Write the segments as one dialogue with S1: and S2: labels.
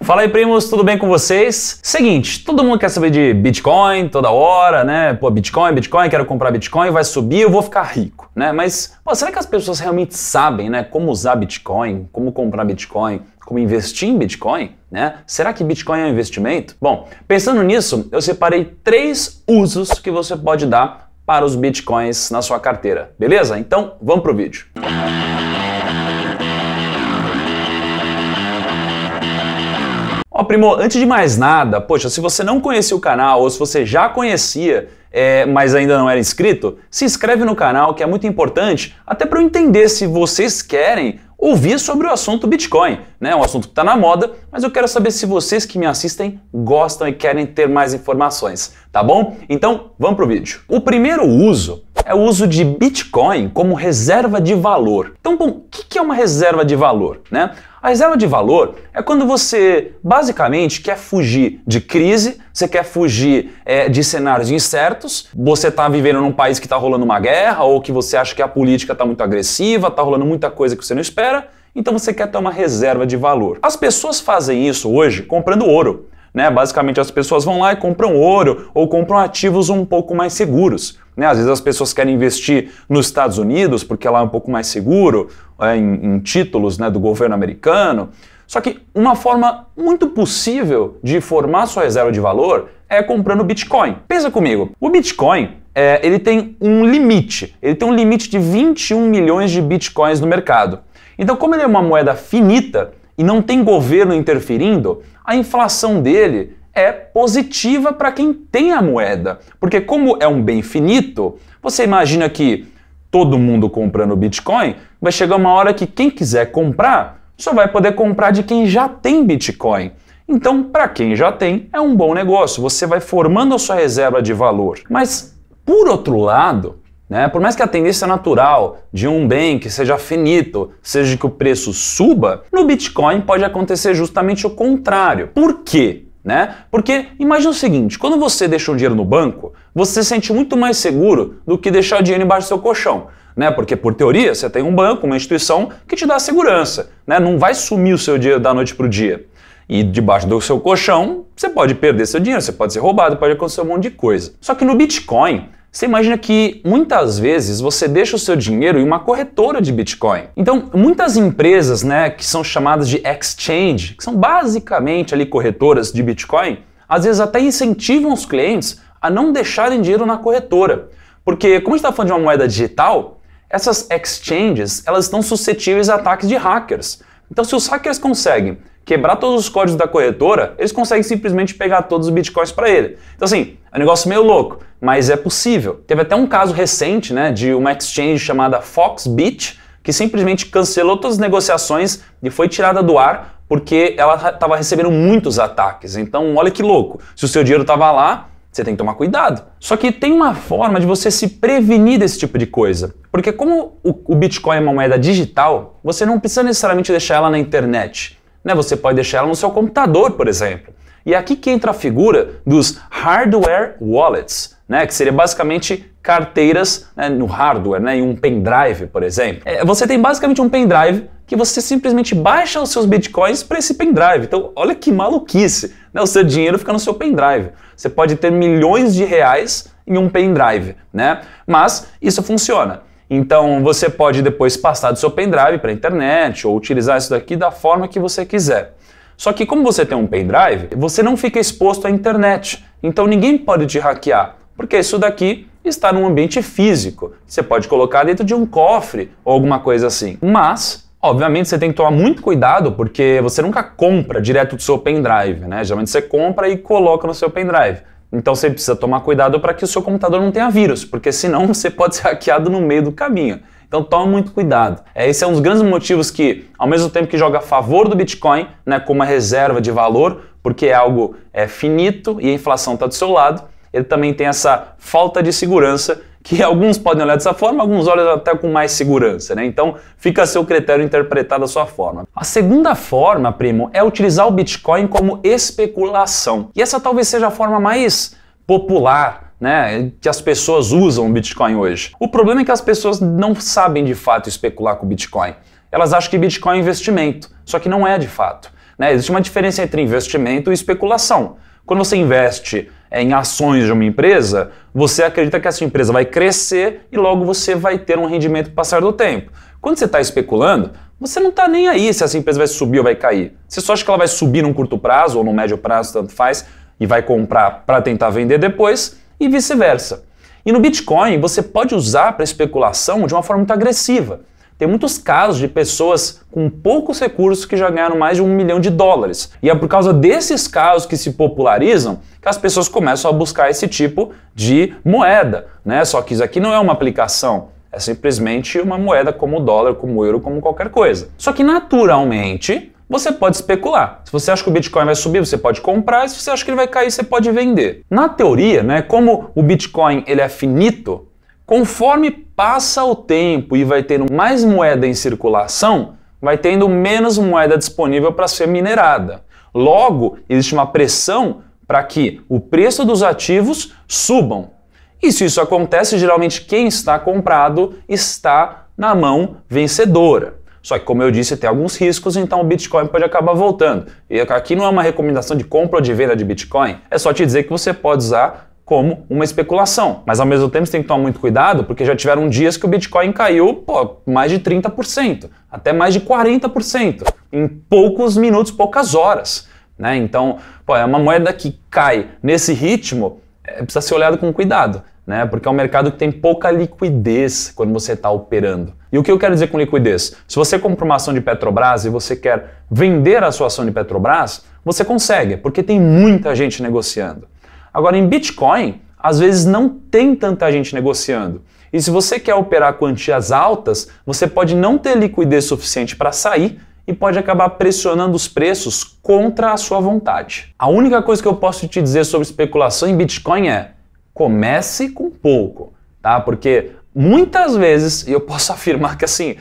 S1: Fala aí, primos, tudo bem com vocês? Seguinte, todo mundo quer saber de Bitcoin toda hora, né? Pô, Bitcoin, quero comprar Bitcoin, vai subir, eu vou ficar rico, né? Mas, pô, será que as pessoas realmente sabem, né, como usar Bitcoin, como comprar Bitcoin, como investir em Bitcoin, né? Será que Bitcoin é um investimento? Bom, pensando nisso, eu separei 3 usos que você pode dar para os Bitcoins na sua carteira, beleza? Então, vamos pro vídeo. Ó, primo, antes de mais nada, poxa, se você não conhecia o canal ou se você já conhecia, mas ainda não era inscrito, se inscreve no canal, que é muito importante, até para eu entender se vocês querem ouvir sobre o assunto Bitcoin, né? Um assunto que está na moda, mas eu quero saber se vocês que me assistem gostam e querem ter mais informações, tá bom? Então, vamos pro vídeo. O primeiro uso é o uso de Bitcoin como reserva de valor. Então, bom, o que é uma reserva de valor, né? A reserva de valor é quando você basicamente quer fugir de crise, você quer fugir de cenários incertos, você está vivendo num país que está rolando uma guerra ou que você acha que a política está muito agressiva, está rolando muita coisa que você não espera, então você quer ter uma reserva de valor. As pessoas fazem isso hoje comprando ouro, né? Basicamente as pessoas vão lá e compram ouro ou compram ativos um pouco mais seguros. Né? Às vezes as pessoas querem investir nos Estados Unidos porque lá é um pouco mais seguro, em títulos, né, do governo americano. Só que uma forma muito possível de formar sua reserva de valor é comprando Bitcoin. Pensa comigo, o Bitcoin ele tem um limite, de 21 milhões de Bitcoins no mercado. Então, como ele é uma moeda finita e não tem governo interferindo, a inflação dele é positiva para quem tem a moeda. Porque como é um bem finito, você imagina que todo mundo comprando Bitcoin, vai chegar uma hora que quem quiser comprar só vai poder comprar de quem já tem Bitcoin. Então, para quem já tem, é um bom negócio. Você vai formando a sua reserva de valor. Mas, por outro lado, né, por mais que a tendência natural de um bem que seja finito seja que o preço suba, no Bitcoin pode acontecer justamente o contrário. Por quê? Né? Porque imagina o seguinte, quando você deixa o dinheiro no banco, você se sente muito mais seguro do que deixar o dinheiro embaixo do seu colchão. Né? Porque, por teoria, você tem um banco, uma instituição que te dá segurança. Né? Não vai sumir o seu dinheiro da noite para o dia. E debaixo do seu colchão, você pode perder seu dinheiro, você pode ser roubado, pode acontecer um monte de coisa. Só que no Bitcoin, você imagina que muitas vezes você deixa o seu dinheiro em uma corretora de Bitcoin. Então, muitas empresas, né, que são chamadas de exchange, que são basicamente ali corretoras de Bitcoin, às vezes até incentivam os clientes a não deixarem dinheiro na corretora. Porque, como a gente está falando de uma moeda digital, essas exchanges, elas estão suscetíveis a ataques de hackers. Então, se os hackers conseguem quebrar todos os códigos da corretora, eles conseguem simplesmente pegar todos os bitcoins para ele. Então assim, é um negócio meio louco, mas é possível. Teve até um caso recente, né, de uma exchange chamada Foxbit, que simplesmente cancelou todas as negociações e foi tirada do ar porque ela estava recebendo muitos ataques. Então olha que louco, se o seu dinheiro estava lá, você tem que tomar cuidado. Só que tem uma forma de você se prevenir desse tipo de coisa. Porque como o Bitcoin é uma moeda digital, você não precisa necessariamente deixar ela na internet. Né, você pode deixar ela no seu computador, por exemplo. E aqui que entra a figura dos hardware wallets, né, que seria basicamente carteiras, né, no hardware, né, em um pendrive, por exemplo. Você tem basicamente um pendrive que você simplesmente baixa os seus bitcoins para esse pendrive. Então, olha que maluquice, né, o seu dinheiro fica no seu pendrive. Você pode ter milhões de reais em um pendrive, né, mas isso funciona. Então você pode depois passar do seu pendrive para a internet ou utilizar isso daqui da forma que você quiser. Só que como você tem um pendrive, você não fica exposto à internet. Então ninguém pode te hackear, porque isso daqui está num ambiente físico. Você pode colocar dentro de um cofre ou alguma coisa assim. Mas, obviamente, você tem que tomar muito cuidado porque você nunca compra direto do seu pendrive, né? Geralmente você compra e coloca no seu pendrive. Então você precisa tomar cuidado para que o seu computador não tenha vírus, porque senão você pode ser hackeado no meio do caminho. Então toma muito cuidado. Esse é um dos grandes motivos que, ao mesmo tempo que joga a favor do Bitcoin, né, como uma reserva de valor, porque é algo finito e a inflação está do seu lado, ele também tem essa falta de segurança que alguns podem olhar dessa forma, alguns olham até com mais segurança, né? Então fica a seu critério interpretar da sua forma. A segunda forma, primo, é utilizar o Bitcoin como especulação. E essa talvez seja a forma mais popular, né, que as pessoas usam o Bitcoin hoje. O problema é que as pessoas não sabem de fato especular com o Bitcoin. Elas acham que Bitcoin é investimento, só que não é de fato. né? Existe uma diferença entre investimento e especulação. Quando você investe em ações de uma empresa, você acredita que essa empresa vai crescer e logo você vai ter um rendimento com o passar do tempo. Quando você está especulando, você não está nem aí se essa empresa vai subir ou vai cair. Você só acha que ela vai subir num curto prazo ou no médio prazo, tanto faz, e vai comprar para tentar vender depois e vice-versa. E no Bitcoin você pode usar para especulação de uma forma muito agressiva. Tem muitos casos de pessoas com poucos recursos que já ganharam mais de $1 milhão. E é por causa desses casos que se popularizam que as pessoas começam a buscar esse tipo de moeda, né? Só que isso aqui não é uma aplicação, é simplesmente uma moeda como o dólar, como o euro, como qualquer coisa. Só que naturalmente você pode especular. Se você acha que o Bitcoin vai subir, você pode comprar, e se você acha que ele vai cair, você pode vender. Na teoria, né, como o Bitcoin ele é finito, conforme passa o tempo e vai tendo mais moeda em circulação, vai tendo menos moeda disponível para ser minerada. Logo, existe uma pressão para que o preço dos ativos subam. E se isso acontece, geralmente quem está comprado está na mão vencedora. Só que, como eu disse, tem alguns riscos, então o Bitcoin pode acabar voltando. E aqui não é uma recomendação de compra ou de venda de Bitcoin, é só te dizer que você pode usar como uma especulação. Mas ao mesmo tempo você tem que tomar muito cuidado, porque já tiveram dias que o Bitcoin caiu mais de 30%, até mais de 40%, em poucos minutos, poucas horas, né? Então, é uma moeda que cai nesse ritmo, precisa ser olhado com cuidado, né? Porque é um mercado que tem pouca liquidez quando você está operando. E o que eu quero dizer com liquidez? Se você compra uma ação de Petrobras e você quer vender a sua ação de Petrobras, você consegue, porque tem muita gente negociando. Agora, em Bitcoin, às vezes não tem tanta gente negociando. E se você quer operar quantias altas, você pode não ter liquidez suficiente para sair e pode acabar pressionando os preços contra a sua vontade. A única coisa que eu posso te dizer sobre especulação em Bitcoin é: comece com pouco, tá? Porque muitas vezes, e eu posso afirmar que assim,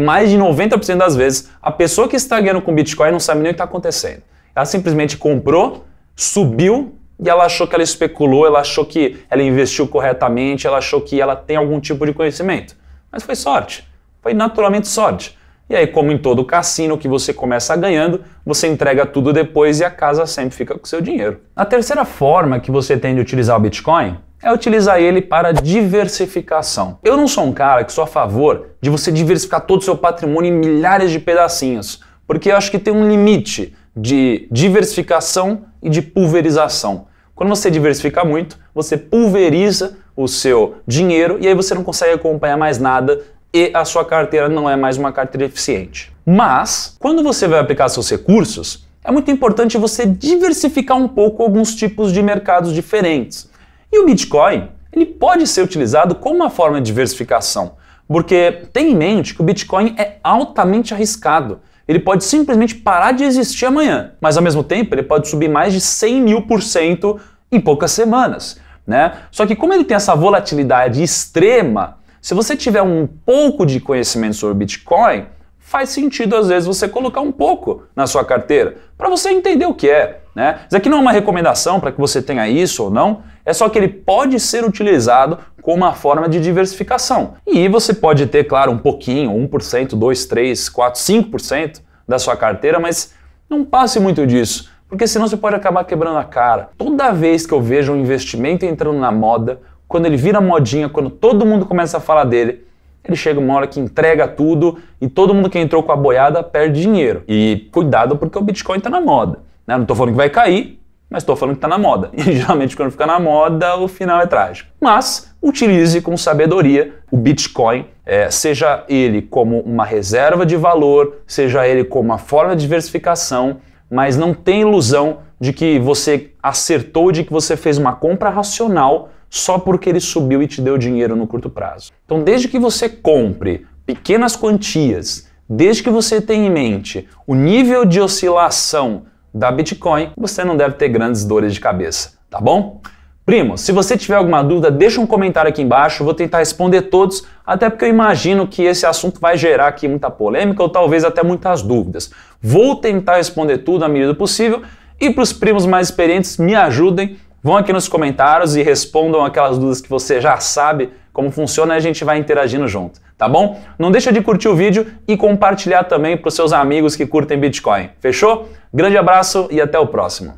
S1: mais de 90% das vezes, a pessoa que está ganhando com Bitcoin não sabe nem o que está acontecendo. Ela simplesmente comprou, subiu, e ela achou que ela especulou, ela achou que ela investiu corretamente, ela achou que ela tem algum tipo de conhecimento. Mas foi sorte, foi naturalmente sorte. E aí, como em todo cassino que você começa ganhando, você entrega tudo depois e a casa sempre fica com o seu dinheiro. A terceira forma que você tem de utilizar o Bitcoin é utilizar ele para diversificação. Eu não sou um cara que sou a favor de você diversificar todo o seu patrimônio em milhares de pedacinhos, porque eu acho que tem um limite de diversificação e de pulverização. Quando você diversifica muito, você pulveriza o seu dinheiro e aí você não consegue acompanhar mais nada e a sua carteira não é mais uma carteira eficiente. Mas, quando você vai aplicar seus recursos, é muito importante você diversificar um pouco alguns tipos de mercados diferentes. E o Bitcoin, ele pode ser utilizado como uma forma de diversificação, porque tenha em mente que o Bitcoin é altamente arriscado. Ele pode simplesmente parar de existir amanhã, mas ao mesmo tempo ele pode subir mais de 100.000% em poucas semanas, né? Só que como ele tem essa volatilidade extrema, se você tiver um pouco de conhecimento sobre Bitcoin, faz sentido às vezes você colocar um pouco na sua carteira, para você entender o que é, né? Isso aqui não é uma recomendação para que você tenha isso ou não, é só que ele pode ser utilizado como uma forma de diversificação. E você pode ter, claro, um pouquinho, 1%, 2%, 3%, 4%, 5% da sua carteira, mas não passe muito disso, porque senão você pode acabar quebrando a cara. Toda vez que eu vejo um investimento entrando na moda, quando ele vira modinha, quando todo mundo começa a falar dele, ele chega uma hora que entrega tudo e todo mundo que entrou com a boiada perde dinheiro. E cuidado porque o Bitcoin está na moda, né? Não estou falando que vai cair, mas estou falando que está na moda. E geralmente quando fica na moda, o final é trágico. Mas utilize com sabedoria o Bitcoin, seja ele como uma reserva de valor, seja ele como uma forma de diversificação, mas não tem ilusão de que você acertou, de que você fez uma compra racional só porque ele subiu e te deu dinheiro no curto prazo. Então, desde que você compre pequenas quantias, desde que você tenha em mente o nível de oscilação da Bitcoin, você não deve ter grandes dores de cabeça, tá bom? Primo, se você tiver alguma dúvida, deixa um comentário aqui embaixo, eu vou tentar responder todos, até porque eu imagino que esse assunto vai gerar aqui muita polêmica ou talvez até muitas dúvidas. Vou tentar responder tudo à medida do possível e para os primos mais experientes, me ajudem, Vão aqui nos comentários e respondam aquelas dúvidas que você já sabe como funciona e a gente vai interagindo junto, tá bom? Não deixa de curtir o vídeo e compartilhar também para os seus amigos que curtem Bitcoin. Fechou? Grande abraço e até o próximo.